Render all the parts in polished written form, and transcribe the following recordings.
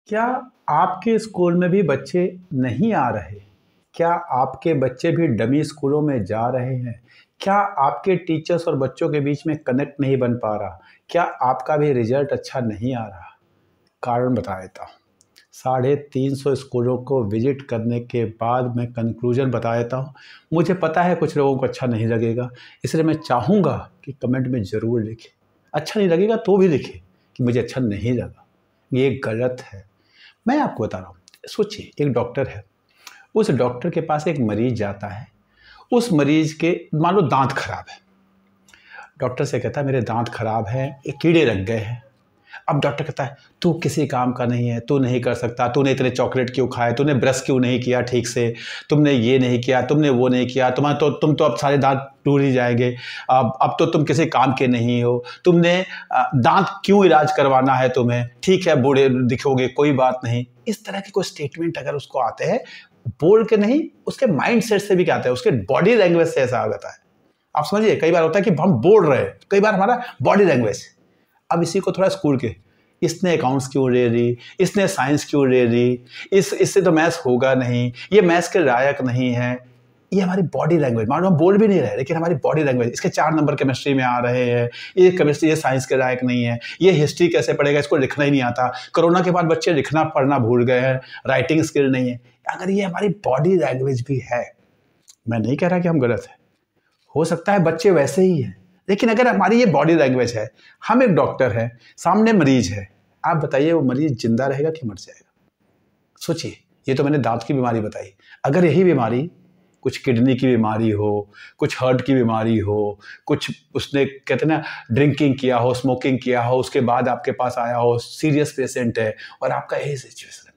क्या आपके स्कूल में भी बच्चे नहीं आ रहे? क्या आपके बच्चे भी डमी स्कूलों में जा रहे हैं? क्या आपके टीचर्स और बच्चों के बीच में कनेक्ट नहीं बन पा रहा? क्या आपका भी रिजल्ट अच्छा नहीं आ रहा? कारण बता देता हूँ। 350 स्कूलों को विजिट करने के बाद मैं कंक्लूजन बता देता हूँ। मुझे पता है कुछ लोगों को अच्छा नहीं लगेगा, इसलिए मैं चाहूँगा कि कमेंट में ज़रूर लिखें। अच्छा नहीं लगेगा तो भी लिखें कि मुझे अच्छा नहीं लगा, ये गलत है। मैं आपको बता रहा हूँ, सोचिए एक डॉक्टर है, उस डॉक्टर के पास एक मरीज जाता है। उस मरीज के मान लो दांत खराब है, डॉक्टर से कहता है मेरे दांत खराब हैं, ये कीड़े लग गए हैं। अब डॉक्टर कहता है तू किसी काम का नहीं है, तू नहीं कर सकता, तूने इतने चॉकलेट क्यों खाए, तूने ब्रश क्यों नहीं किया ठीक से, तुमने ये नहीं किया, तुमने वो नहीं किया, तुम तो अब सारे दांत टूट ही जाएंगे, अब तो तुम किसी काम के नहीं हो, तुमने दांत क्यों इलाज करवाना है तुम्हें, ठीक है बूढ़े दिखोगे कोई बात नहीं। इस तरह के कोई स्टेटमेंट अगर उसको आते हैं, बोल के नहीं, उसके माइंड सेट से भी क्या आता है, उसके बॉडी लैंग्वेज से ऐसा आ जाता है। आप समझिए, कई बार होता है कि हम बोल रहे हैं, कई बार हमारा बॉडी लैंग्वेज। अब इसी को थोड़ा स्कूल के, इसने अकाउंट्स क्यों ले ली, इसने साइंस क्यों ले ली, इससे तो मैथ्स होगा नहीं, ये मैथ्स के लायक नहीं है। ये हमारी बॉडी लैंग्वेज, मान लो हम बोल भी नहीं रहे लेकिन हमारी बॉडी लैंग्वेज, इसके 4 नंबर केमिस्ट्री में आ रहे हैं, ये केमिस्ट्री, ये साइंस के लायक नहीं है, ये हिस्ट्री कैसे पढ़ेगा, इसको लिखना ही नहीं आता, कोरोना के बाद बच्चे लिखना पढ़ना भूल गए हैं, राइटिंग स्किल नहीं है। अगर ये हमारी बॉडी लैंग्वेज भी है, मैं नहीं कह रहा कि हम गलत है, हो सकता है बच्चे वैसे ही हैं, लेकिन अगर हमारी ये बॉडी लैंग्वेज है, हम एक डॉक्टर हैं, सामने मरीज है, आप बताइए वो मरीज जिंदा रहेगा कि मर जाएगा? सोचिए, ये तो मैंने दांत की बीमारी बताई, अगर यही बीमारी कुछ किडनी की बीमारी हो, कुछ हार्ट की बीमारी हो, कुछ उसने कहते हैं ना ड्रिंकिंग किया हो, स्मोकिंग किया हो, उसके बाद आपके पास आया हो, सीरियस पेशेंट है और आपका यही सिचुएशन है,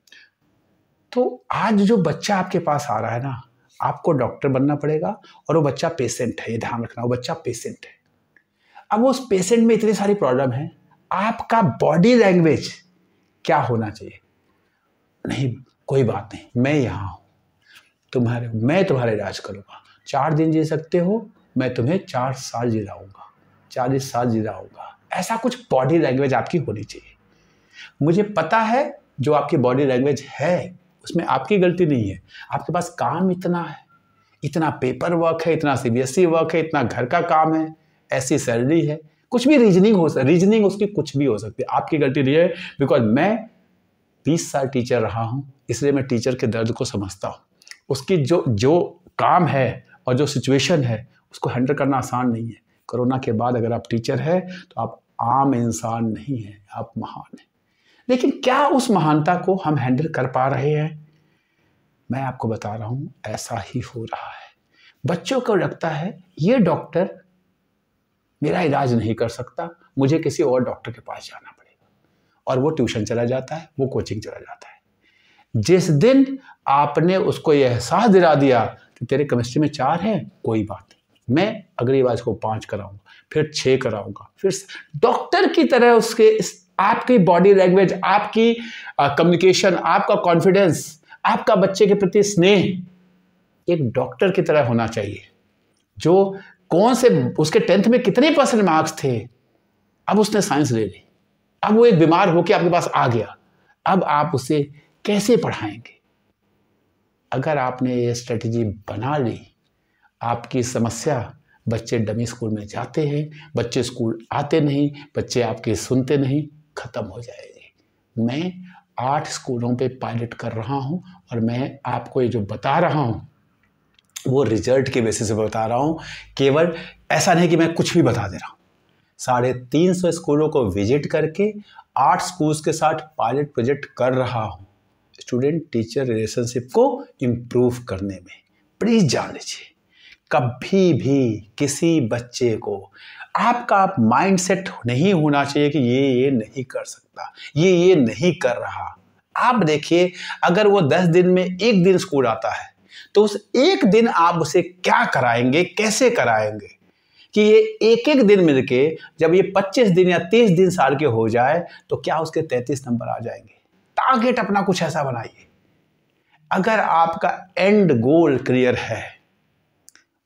तो आज जो बच्चा आपके पास आ रहा है ना, आपको डॉक्टर बनना पड़ेगा और वो बच्चा पेशेंट है, ये ध्यान रखना, वो बच्चा पेशेंट है। अब उस पेशेंट में इतनी सारी प्रॉब्लम है, आपका बॉडी लैंग्वेज क्या होना चाहिए? नहीं, कोई बात नहीं, मैं यहाँ हूँ, मैं तुम्हारे इलाज करूँगा, 4 दिन जी सकते हो, मैं तुम्हें 4 साल जिलाऊंगा, 40 साल जिलाऊंगा। ऐसा कुछ बॉडी लैंग्वेज आपकी होनी चाहिए। मुझे पता है जो आपकी बॉडी लैंग्वेज है उसमें आपकी गलती नहीं है, आपके पास काम इतना है, इतना पेपर वर्क है, इतना सीबीएसई वर्क है, इतना घर का काम है, ऐसी सैलरी है, कुछ भी रीजनिंग उसकी कुछ भी हो सकती है, आपकी गलती नहीं है। बिकॉज मैं 20 साल टीचर रहा हूँ, इसलिए मैं टीचर के दर्द को समझता हूँ। उसकी जो जो काम है और जो सिचुएशन है उसको हैंडल करना आसान नहीं है। कोरोना के बाद अगर आप टीचर है तो आप आम इंसान नहीं है, आप महान हैं। लेकिन क्या उस महानता को हम हैंडल कर पा रहे हैं? मैं आपको बता रहा हूं, ऐसा ही हो रहा है। बच्चों को लगता है ये डॉक्टर मेरा इलाज नहीं कर सकता, मुझे किसी और डॉक्टर के पास जाना पड़ेगा, और वो ट्यूशन चला जाता है, वो कोचिंग चला जाता है। जिस दिन आपने उसको यह एहसास दिला दिया कि तेरे केमिस्ट्री में 4 हैं, कोई बात नहीं, मैं अगली बार इसको 5 कराऊंगा, फिर 6 कराऊंगा, फिर डॉक्टर की तरह उसके आपकी बॉडी लैंग्वेज, आपकी कम्युनिकेशन, आपका कॉन्फिडेंस, आपका बच्चे के प्रति स्नेह एक डॉक्टर की तरह होना चाहिए। जो कौन से उसके 10th में कितने % मार्क्स थे, अब उसने साइंस ले ली, अब वो एक बीमार होकर आपके पास आ गया, अब आप उसे कैसे पढ़ाएंगे? अगर आपने ये स्ट्रेटजी बना ली, आपकी समस्या, बच्चे डमी स्कूल में जाते हैं, बच्चे स्कूल आते नहीं, बच्चे आपके सुनते नहीं, खत्म हो जाएगी। मैं 8 स्कूलों पे पायलट कर रहा हूं और मैं आपको ये जो बता रहा हूं वो रिजल्ट के बेसिस पे बता रहा हूं, केवल ऐसा नहीं कि मैं कुछ भी बता दे रहा हूं। 350 स्कूलों को विजिट करके 8 स्कूल्स के साथ पायलट प्रोजेक्ट कर रहा हूं, स्टूडेंट टीचर रिलेशनशिप को इम्प्रूव करने में। प्लीज जान लीजिए, कभी भी किसी बच्चे को आपका माइंडसेट नहीं होना चाहिए कि ये नहीं कर सकता, ये नहीं कर रहा। आप देखिए, अगर वो 10 दिन में 1 दिन स्कूल आता है तो उस 1 दिन आप उसे क्या कराएंगे, कैसे कराएंगे कि ये एक दिन मिलके जब ये 25 दिन या 30 दिन साल के हो जाए तो क्या उसके 33 नंबर आ जाएंगे? टारगेट अपना कुछ ऐसा बनाइए। अगर आपका एंड गोल क्लियर है,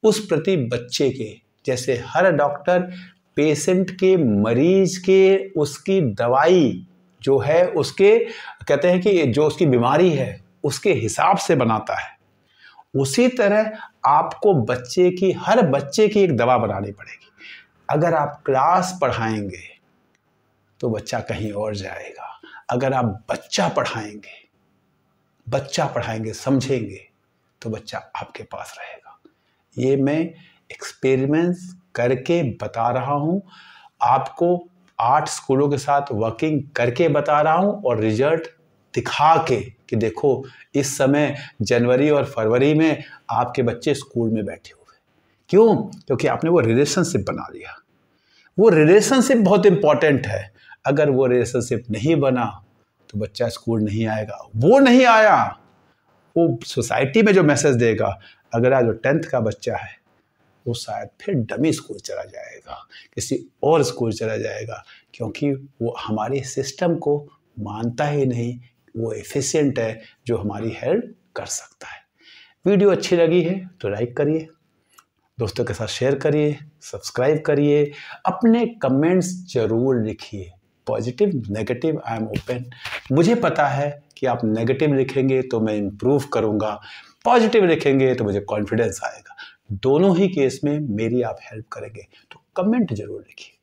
उस प्रति बच्चे के, जैसे हर डॉक्टर पेशेंट के, मरीज के, उसकी दवाई जो है उसके, कहते हैं कि जो उसकी बीमारी है उसके हिसाब से बनाता है। उसी तरह आपको हर बच्चे की एक दवा बनानी पड़ेगी। अगर आप क्लास पढ़ाएंगे तो बच्चा कहीं और जाएगा। अगर आप बच्चा पढ़ाएंगे समझेंगे तो बच्चा आपके पास रहेगा। ये मैं एक्सपेरिमेंट्स करके बता रहा हूँ आपको, 8 स्कूलों के साथ वर्किंग करके बता रहा हूँ और रिजल्ट दिखा के कि देखो इस समय जनवरी और फरवरी में आपके बच्चे स्कूल में बैठे हुए। क्यों? क्योंकि आपने वो रिलेशनशिप बना लिया। वो रिलेशनशिप बहुत इंपॉर्टेंट है। अगर वो रिलेशनशिप नहीं बना तो बच्चा स्कूल नहीं आएगा। वो नहीं आया, वो सोसाइटी में जो मैसेज देगा, अगर आज 10th का बच्चा है वो शायद फिर डमी स्कूल चला जाएगा, किसी और स्कूल चला जाएगा, क्योंकि वो हमारे सिस्टम को मानता ही नहीं, वो एफिशिएंट है जो हमारी हेल्प कर सकता है। वीडियो अच्छी लगी है तो लाइक करिए, दोस्तों के साथ शेयर करिए, सब्सक्राइब करिए, अपने कमेंट्स जरूर लिखिए, positive negative I am open. मुझे पता है कि आप नेगेटिव लिखेंगे तो मैं इम्प्रूव करूँगा, पॉजिटिव लिखेंगे तो मुझे कॉन्फिडेंस आएगा। दोनों ही केस में मेरी आप हेल्प करेंगे, तो कमेंट जरूर लिखिए।